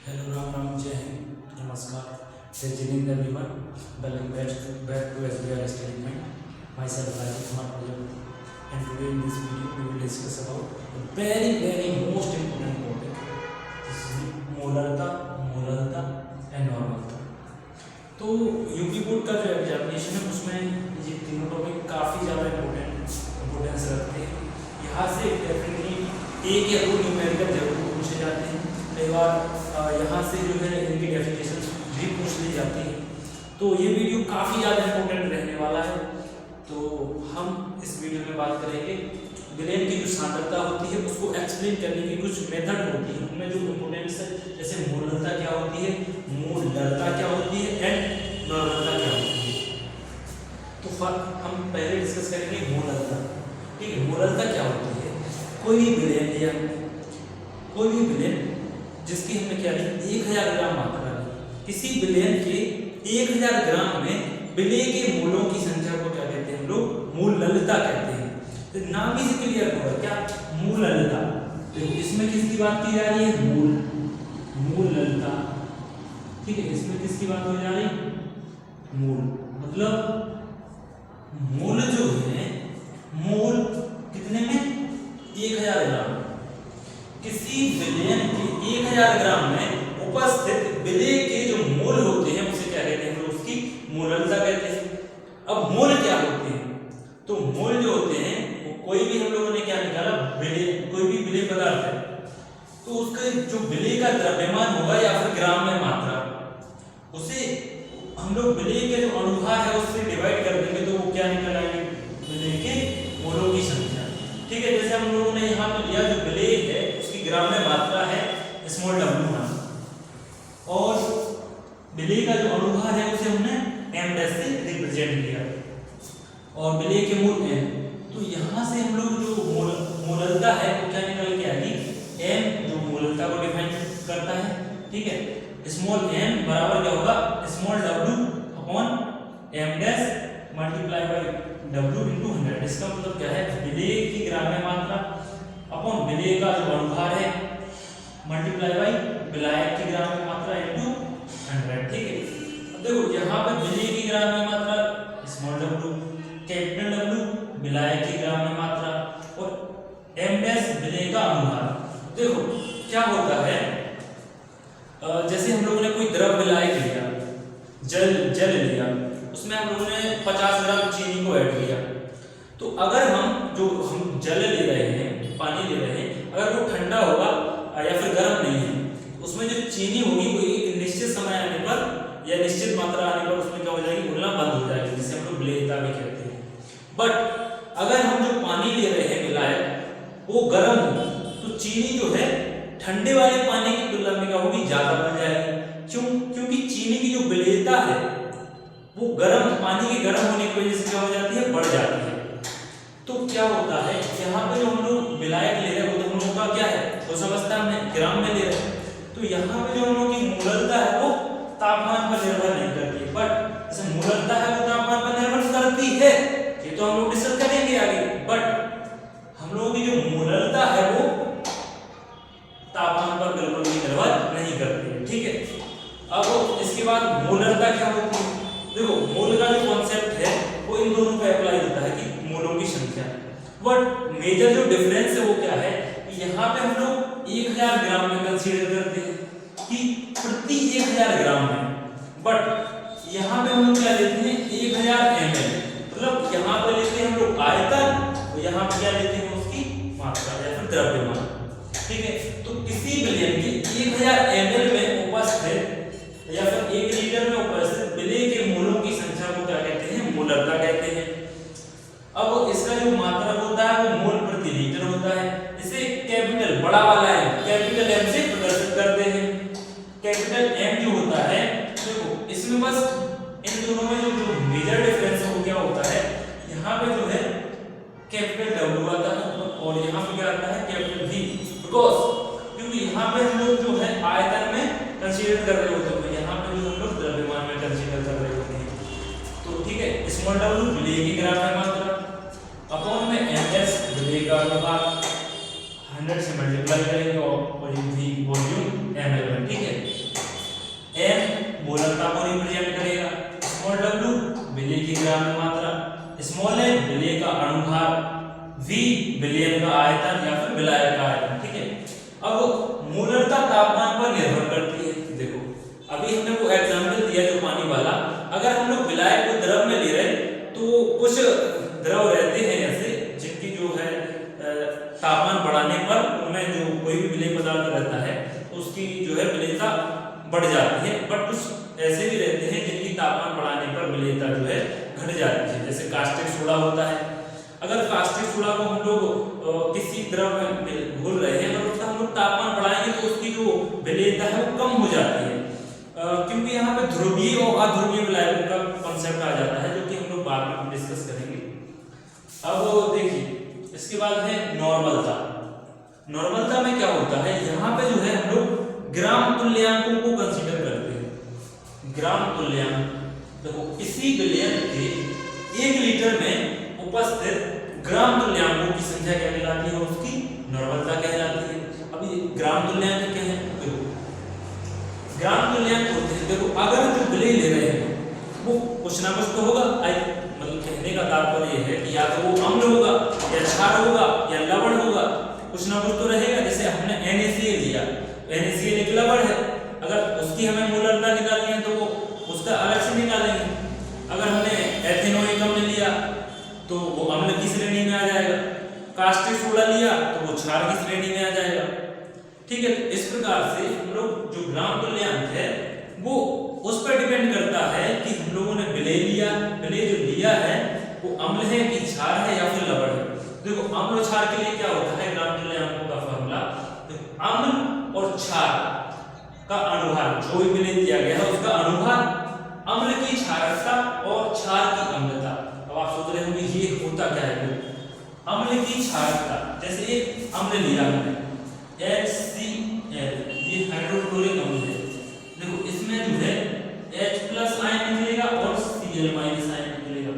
Hello Ram Ram जय हिंद नमस्कार जय Jinendra everyone welcome back to SBR Study Point. Myself Rajiv Kumar Prajapati, and today in this video we will discuss about a very most important topic. This is मोलरता and नॉर्मलता. तो UP board का जो examination है उसमें ये तीनों topic काफ़ी ज़्यादा इम्पोर्टेंस रखते हैं. यहाँ से डेफिनेटली एक या दो न्यूमेरिकल जरूर पूछे जाते हैं. कई बार यहाँ से जो है इनकी डेफिनेशन भी पूछ ली जाती है. तो ये वीडियो काफ़ी ज़्यादा इम्पोर्टेंट रहने वाला है. तो हम इस वीडियो में बात करेंगे ब्रेन की जो सांद्रता होती है उसको एक्सप्लेन करने की कुछ मेथड होती है, उनमें जो इम्पोर्टेंस है, जैसे मोलरता क्या होती है, मोलरता क्या होती है एंड नॉर्मलता क्या होती है. तो हम पहले डिस्कस करेंगे मोलरता. ठीक है, मोलरता क्या होती है? कोई भी ब्रेन या कोई भी ब्रेन जिसकी हमने क्या ली 1000 ग्राम मात्रा ली, किसी विलेन के 1000 ग्राम में विलेय के मूलों की संख्या को क्या कहते हैं हम लोग? मोलरता कहते हैं. तो नाम ही से क्लियर होगा क्या? मोलरता. तो इसमें किसकी बात की जा रही है? मोलरता. ठीक है, इसमें किसकी बात हो जा रही है? मोल. मतलब मोल जो है, मोल कितने में? 1000 ग्राम. किसी विलेन के 1000 ग्राम में उपस्थित विलेय के जो मोल होते हैं उसे क्या कहते हैं? हम लोग उसकी मोलरता कहते हैं. अब मोल क्या होते हैं? तो मोल जो होते हैं वो कोई भी हम लोगों ने क्या निकाला? विलेय. कोई भी विलेय पदार्थ है तो उसका जो विलेय का द्रव्यमान होगा या फिर ग्राम में मात्रा, उसे हम लोग विलेय के जो अनुभाग है उससे डिवाइड कर देंगे तो वो क्या निकल आएंगे? विलेय के मोलों की संख्या. ठीक है, जैसे हम लोगों ने यहाँ पर लिया जो विलेय है उसकी ग्राम में मात्रा है स्मॉल w नाम, और विलेय का जो अनुभाग है उसे हमने m डैश से रिप्रेजेंट किया और विलेय के मूल m. तो यहाँ से हम लोग जो मोलरता है वो क्या निकल के आएगी? m जो मोलरता को डिफाइन करता है. ठीक है, स्मॉल m बराबर क्या होगा? Small w upon m dash multiply by w into 100. इसका मतलब क्या है? विलेय की ग्राम में मात्रा अपॉन विलेय का जो अनुभाग है मल्टीप्लाई बाय विलायक की ग्राम में मात्रा इनटू 100. ठीक है, अब देखो यहाँ पर विलेय की ग्राम में मात्रा स्मॉल w, कैपिटल W विलायक की ग्राम में मात्रा और m डैश विलेय का अनुभाग. देखो क्या होता है, जैसे हम लोगों ने कोई द्रव विलायक लिया, जल लिया, उसमें हम लोगों ने 50 ग्राम चीनी को ऐड किया. तो अगर हम जल ले रहे हैं, पानी ले रहे हैं, अगर वो ठंडा होगा या फिर गर्म नहीं है, उसमें जो चीनी होगी वो एक निश्चित समय आने पर या निश्चित मात्रा आने पर उसमें क्या हो जाएगी? घुलना बंद हो जाएगी, जिसे हम लोग विलेयता भी कहते हैं. बट अगर हम जो पानी ले रहे हैं विलायक वो गर्म हो तो चीनी जो है ठंडे वाले पानी की तुलना में क्या होगी? ज्यादा बढ़ जाएगी. क्यों? क्योंकि चीनी की जो विलेयता है वो गर्म पानी के गर्म होने की वजह से क्या हो जाती है? बढ़ जाती है. तो क्या होता है, यहाँ पे जो हम लोग विलायक ले रहे हैं वो तो हम लोग का क्या है? वो समझता हमने ग्राम में ले रहे हैं. तो यहाँ पे जो हम लोग की मोलरता है वो तापमान पर निर्भर नहीं करती है. बट जैसे मोलरता है वो तापमान पर निर्भर करती है, ये तो हम लोग डिस्कस करेंगे आगे. बट हम लोगों की जो मोलरता है वो तापमान पर बिल्कुल भी निर्भर नहीं करती है. ठीक है, अब इसके बाद मोलरता क्या होती है? देखो मोल का जो कॉन्सेप्ट है वो इन दोनों पे अप्लाई होता है कि मोलों की संख्या. बट मेजर जो डिफरेंस है वो क्या है? यहाँ पे हम लोग 1000 ग्राम में कंसीडर करते हैं कि प्रति 1000 ग्राम में, बट यहाँ पे हम लोग क्या लेते हैं? 1000 ml. मतलब यहाँ पे लेते हैं हम लोग आयतन और यहाँ पे क्या लेते हैं? उसकी मात्रा या फिर द्रव्यमान. ठीक है, तो किसी विलेय के 1000 ml में उपस्थित या फिर 1 लीटर में उपस्थित विलेय के मोलों की संख्या को क्या कहते हैं? मोलरता कहते हैं. अब इसका जो मात्रा होता है वो मोल प्रति लीटर होता है. इसे कैपिटल बड़ा वाला है कैपिटल M से प्रदर्शित करते हैं. कैपिटल M जो होता है, देखो इसमें बस इन दोनों में जो मेजर डिफरेंस है वो क्या होता है? यहाँ पे जो है कैपिटल W आता है और यहाँ पे क्या आता है? Capital V. बिकॉज क्योंकि यहाँ पे हम लोग जो है आयतन में कंसीडर कर रहे होते हैं, यहाँ पे जो हम लोग द्रव्यमान में कंसीडर कर रहे होते हैं. तो ठीक है, स्मॉल w विलेय की ग्राम में मात्रा अपॉन में m डैश विलेय का अनुपात 100 से मल्टीप्लाई करेंगे और वॉल्यूम ml में. ठीक है, मोलरता तापमान पर निर्भर करती है। देखो अभी हमने वो एग्जांपल दिया जो पानी वाला, अगर हम लोग विलायक को द्रव में ले रहे तो कुछ द्रव रहते हैं ऐसे जिनकी जो है तापमान बढ़ाने पर उनमें जो कोई भी विलेय पदार्थ रहता है उसकी जो है विलेयता बढ़ जाती है, बट कुछ ऐसे भी रहते हैं जिनकी तापमान बढ़ाने पर विलेयता जो है घट जाती है। जैसे कास्टिक सोडा होता है, अगर कास्टिक सोडा को हम लोग किसी द्रव में घोल रहे हैं और उसका हम लोग तापमान बढ़ाएंगे तो उसकी जो विलेयता है वो कम हो जाती है, क्योंकि यहाँ पे ध्रुवीय और अध्रुवीय विलायकों का कॉन्सेप्ट आ जाता है जो कि हम लोग बाद में डिस्कस करेंगे। अब देखिए इसके बाद है नॉर्मलता। नॉर्मलता में क्या होता है, यहाँ पे जो है हम लोग ग्राम तुल्यांकों को कंसीडर करते हैं। ग्राम तुल्यांक देखो किसी विलयन के 1 लीटर में उपस्थित ग्राम तुल्यांकों की संख्या क्या कहलाती है, उसकी नॉर्मलता कहलाती है। अभी ग्राम तुल्यांक क्या है, देखो ग्राम तुल्यांक होते हैं, देखो अगर जो विलेय ले रहे हैं वो कुछ ना कुछ तो होगा, मतलब कहने का तात्पर्य यह है कि या तो वो अम्ल होगा या क्षार होगा या लवण होगा, कुछ ना कुछ तो रहेगा। जैसे हमने NaCl लिया, NaCl एक लवण है, अगर उसकी हमें मोलरता निकालनी है तो वो उसका अलग से निकालेंगे। अगर हमने एथेनोइक अम्ल लिया तो वो अम्ल की श्रेणी में आ जाएगा, कास्टिक सोडा लिया तो वो क्षार की श्रेणी में आ जाएगा। ठीक है, तो इस प्रकार से हम लोग जो ग्राम तुल्यांक है वो उस पर डिपेंड करता है कि हम लोगों ने विलेय लिया, विलेय जो लिया है वो अम्ल है कि क्षार है या फिर लवण है। देखो अम्ल और क्षार के लिए क्या होता है ग्राम तुल्यांकों का फॉर्मूला, देखो अम्ल और क्षार का अनुभार, जो भी विलेय दिया गया है उसका अनुभार अम्ल की क्षारकता और क्षार की अम्लता। अब आप सोच रहे होंगे ये होता क्या है, अम्ल की क्षारकता, जैसे एक अम्ल लिया हमने HCl, ये हाइड्रोक्लोरिक अम्ल है, देखो इसमें जो है H+ आयन निकलेगा और Cl- आयन निकलेगा,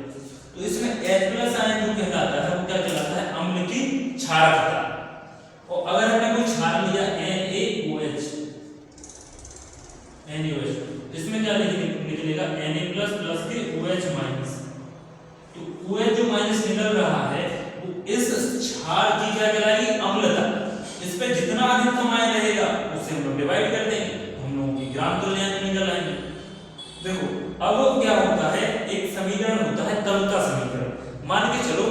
तो इसमें H+ आयन जो कहलाता है वो क्या कहलाता है, अम्ल की क्षारकता। और अगर हमने कोई क्षार लिया NaOH, इसमें क्या निकलेगा Na+ प्लस के OH-, तो OH जो माइनस निकल रहा है वो इस क्षार की क्या कहलाएगी, अम्लता। इस पे जितना अधिकतम आयन रहेगा उसे हम लोग डिवाइड कर देंगे, हम लोगों की ग्राम तुल्यांक निकल आएंगे। देखो अब क्या होता है, एक समीकरण होता है तरुता समीकरण। मान के चलो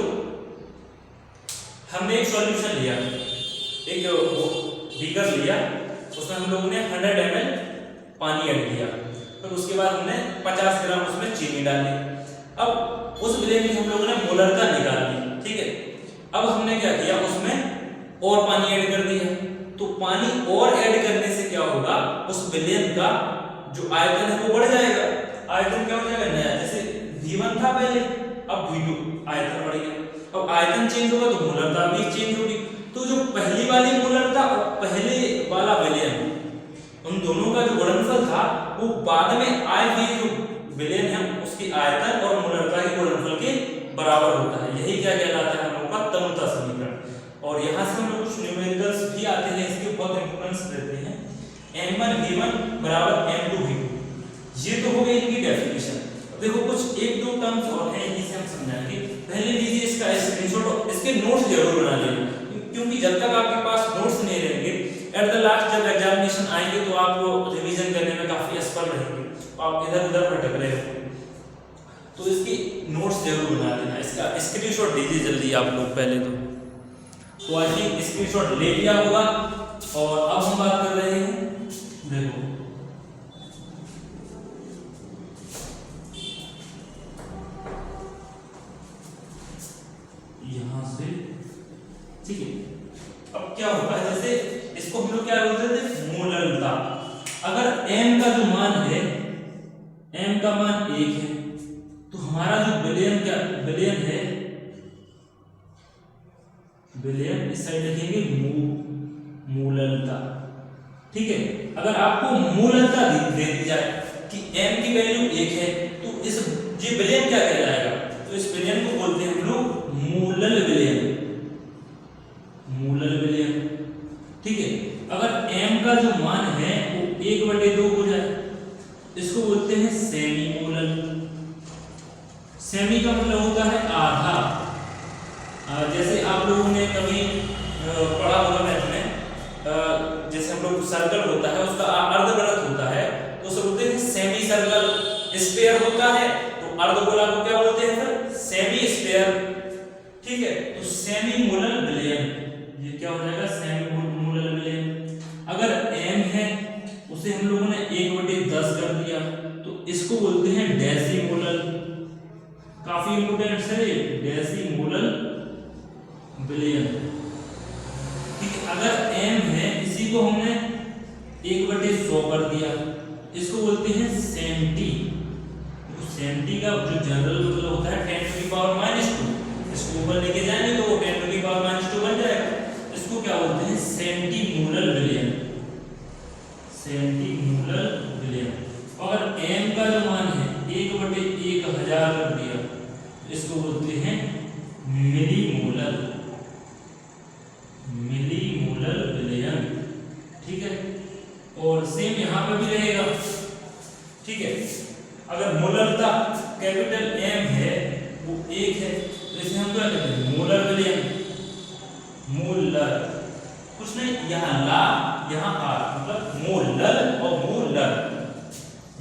हमने एक सॉल्यूशन लिया, एक बीकर लिया, उसमें हम लोगों ने 100 ml पानी ऐड किया, फिर उसके बाद हमने 50 ग्राम उसमें चीनी डाली। अब उस विलेय में हम लोगों ने मोलरता निकाल ली, ठीक है। अब हमने क्या किया, उसमें और पानी ऐड कर दिया, तो पानी और ऐड करने से क्या होगा, उस विलेय का जो आयतन है वो बढ़ जाएगा। आयतन क्या हो जाएगा, नया, जैसे V1 था पहले, अब V2 आयतन बढ़ गया। अब आयतन चेंज होगा तो मोलरता भी चेंज होगी। तो जो पहली वाली मोलरता और पहले वाला विलेय, उन दोनों का जो गुणनफल था वो बाद में आए हुए जो विलेय है उसकी आयतन और मोलरता के गुणनफल के बराबर होता है। यही क्या कहलाता है, हम लोगों का तरुता समीकरण। और यहाँ से हम लोग कुछ न्यूमेरिकल्स भी आते हैं, इसके बहुत इंपॉर्टेंस रहते हैं। M1V1 बराबर M2V2, ये तो हो गई इनकी डेफिनेशन। देखो कुछ 1-2 टर्म्स और हैं, इसे हम समझाएंगे। पहले लीजिए इसका स्क्रीनशॉट, इसके नोट्स जरूर बना लेना, क्योंकि जब तक आपके पास नोट्स नहीं रहेंगे, एट द लास्ट जब एग्जामिनेशन आएंगे तो आप रिवीजन करने में काफी असफल रहेंगे, आप इधर उधर भटक रहे होंगे। तो इसकी नोट्स जरूर बना लेना, इसका स्क्रीनशॉट लीजिए जल्दी आप लोग पहले तो आई थिंक स्क्रीनशॉट ले लिया होगा। और अब हम बात कर रहे हैं, देखो यहां से, ठीक है। अब क्या होता है, जैसे इसको हम लोग क्या बोलते थे, मोलरता। अगर m का जो मान है, m का मान 1 है, तो हमारा जो विलेयन क्या विलेयन है, विलेयन इस साइड लिखेंगे मोलरता, ठीक है। अगर आपको मोलरता दे दी जाए कि m की वैल्यू 1 है, तो इस ये विलेयन क्या कहलाएगा, तो इस विलेयन को बोलते हैं हम लोग मोलल विलेयन, मोलल विलेयन, ठीक है। अगर m का जो मान है वो 1/2 हो जाए, इसको बोलते हैं सेमी मोलल। सेमी का मतलब होता है आधा। जैसे आप लोगों ने कभी पढ़ा होगा मैथ में, जैसे हम हम लोग सर्कल होता है उसका अर्धवृत्त होता है तो उसे बोलते हैं सेमी सर्कल। स्फीयर होता है तो अर्धगोला को क्या बोलते हैं सर? Semi sphere. ठीक है, तो सेमी मोलर विलयन, ये क्या हो जाएगा? सेमी मोलर विलयन। अगर m है उसे हम लोगों ने 1/10 कर दिया तो इसको बोलते हैं डेसीमोलर। काफी इंपोर्टेंट है ये, डेसीमोलर विलयन। ठीक है, अगर m है इसी को हमने 1/100 कर दिया, इसको बोलते हैं सेंटी। तो सेंटी का जो जनरल मतलब होता है 10⁻²। इसको ऊपर लेके जाएंगे तो 10⁻² बन जाएगा। इसको क्या बोलते हैं? सेंटीमोलर विलयन। सेंटीमोलर विलयन। अगर m का जो मान है 1/1000 कर दिया तो इसको बोलते हैं मिलीमोलर। मिलीमोलर विलयन। ठीक है, और सेम यहाँ पे भी रहेगा। ठीक है, अगर मोलरता कैपिटल M है वो 1 है तो इसे हम क्या कहते हैं? मोलर विलयन। मोलर कुछ नहीं, यहाँ ला यहाँ आर, मतलब मोलर और मोलर।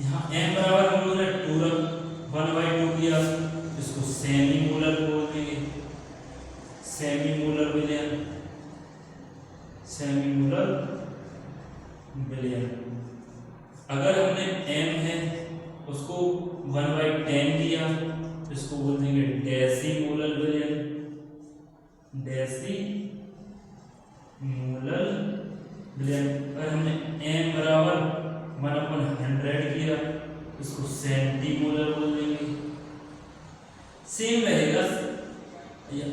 यहाँ m बराबर हम लोगों ने 1/2 किया, इसको सेमी मोलर बोल देंगे। सेमी मोलर विलयन। सेमी मोलर विलयन। अगर हमने m है उसको 1/10 दिया तो इसको बोल देंगे डेसीमोलर विलयन। डेसीमोलर विलयन। अगर हमने m बराबर 1/100 किया इसको सेंटीमोलर बोल देंगे। सेम रहेगा,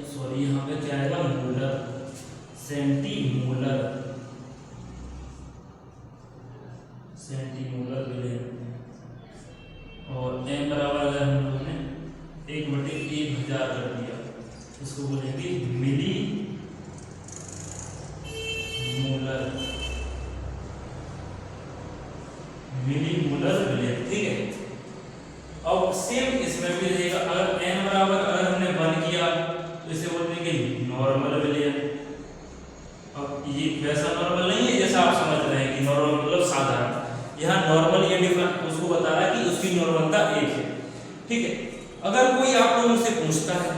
सॉरी यहाँ पे क्या आएगा? मोलर। सेंटीमोलर। सेंटीमोलर विलयन। और m बराबर अगर हम लोगों ने 1/1000 कर दिया इसको बोलेंगे मिली मोलर। मिलीमोलर विलयन। ठीक है, अब सेम इसमें भी रहेगा। अगर n बराबर अगर हमने 1 किया तो इसे बोल देंगे नॉर्मल विलयन। अब ये वैसा नॉर्मल नहीं है जैसा आप समझ रहे हैं कि नॉर्मल मतलब साधारण। यहाँ नॉर्मल ये डिफरेंट उसको बता रहा है कि उसकी नॉर्मलता 1 है। ठीक है, अगर कोई आप लोगों से पूछता है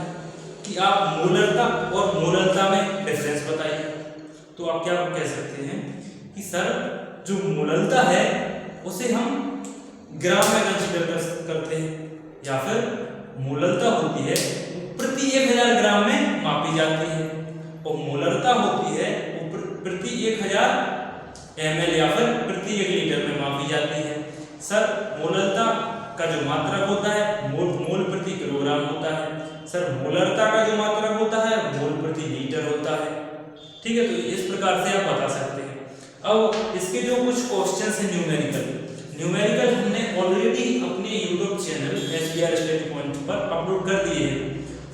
कि आप मोलरता और मोलरता में डिफरेंस बताइए तो आप क्या कह सकते हैं कि सर जो मोलरता है उसे हम ग्राम में कंसीडर करते हैं, या फिर मोलरता होती है प्रति 1000 ग्राम में मापी जाती है, और मोलरता होती है वो प्रति 1000 ml या फिर प्रति 1 लीटर में मापी जाती है। सर मोलरता का जो मात्रक होता है मोल प्रति किलोग्राम होता है। सर मोलरता का जो मात्रक होता है मोल प्रति लीटर होता है। ठीक है, तो इस प्रकार से आप बता सकते हैं। अब इसके जो कुछ क्वेश्चंस हैं न्यूमेरिकल हमने ऑलरेडी अपने YouTube channel SBR study point पर अपलोड कर दिए हैं,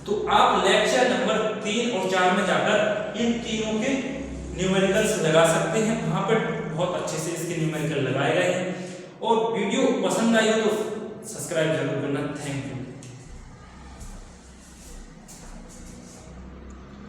तो आप लेक्चर नंबर 3 और 4 में जाकर इन तीनों के न्यूमेरिकल्स लगा सकते हैं। वहां पर बहुत अच्छे से इसके न्यूमेरिकल लगाए गए हैं। और वीडियो पसंद आई हो तो सब्सक्राइब जरूर करना। Thank you.